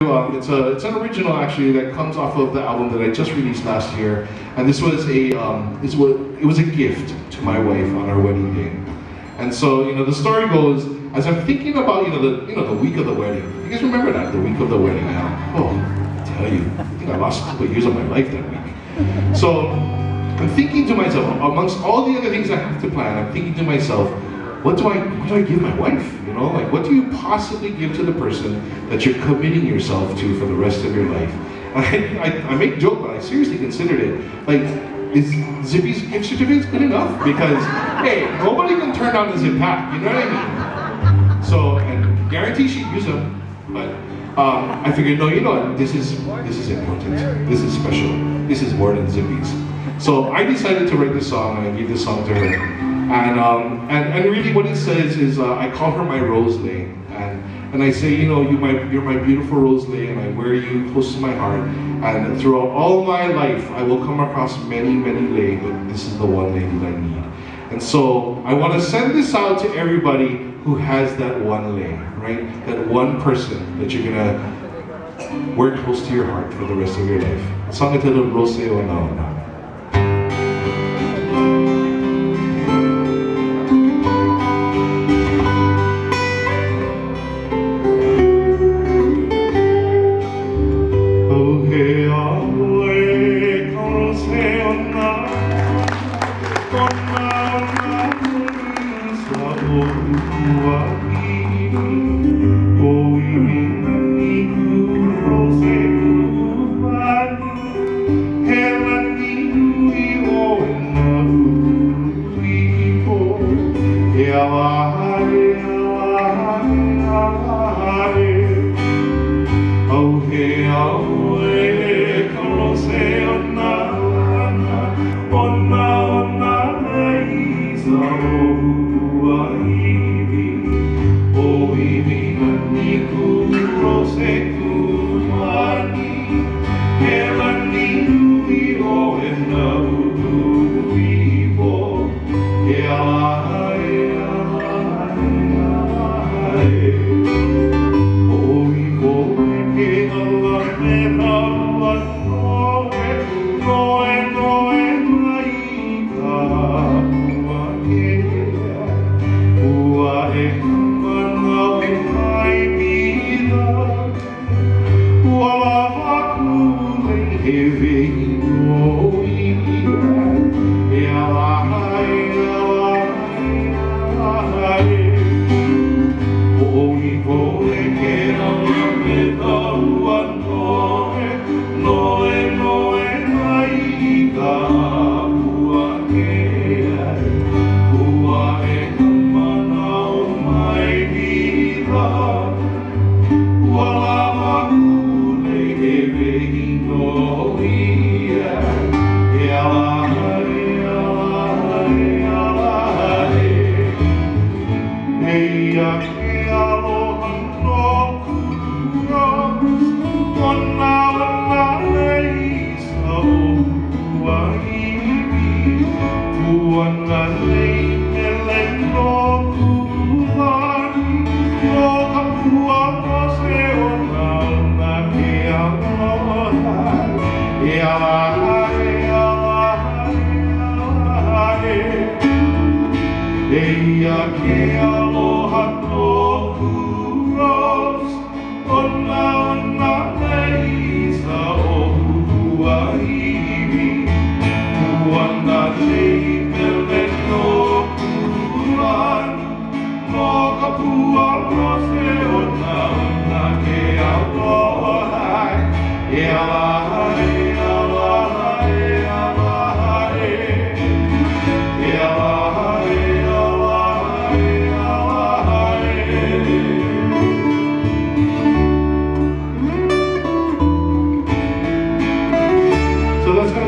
It's an original actually that comes off of the album that I just released last year, and this was it was a gift to my wife on our wedding day. And so the story goes, as I'm thinking about the week of the wedding. You guys remember that, the week of the wedding? Oh, I tell you, I think I lost a couple of years of my life that week. So I'm thinking to myself, amongst all the other things I have to plan, I'm thinking to myself, what do I give my wife? Like, what do you possibly give to the person that you're committing yourself to for the rest of your life? And I make a joke, but I seriously considered it. Like, is Zippy's gift certificate good enough? Because, hey, nobody can turn down the Zip pack, you know what I mean? So, and guarantee she'd use them, but I figured, no, this is important. This is special. This is more than Zippy's. So I decided to write this song, and I gave this song to her. And really what it says is, I call her my Rose Lay, and I say, you're my beautiful Rose Lay, and I wear you close to my heart. And throughout all my life, I will come across many, many lay, but this is the one lady that I need. And so I want to send this out to everybody who has that one lay, right? That one person that you're gonna wear close to your heart for the rest of your life. A song entitled Rose Onaona.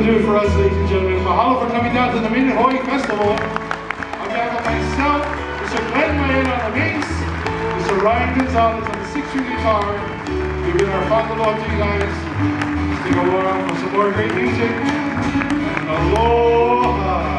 For us, ladies and gentlemen, mahalo for coming down to the Hawai'i Festival. On behalf of myself, Mr. Mayeda on the bass, Mr. Ryan Gonzalez on the 6-string guitar. We've been our fond love to you guys. Stick around for some more great music. And aloha!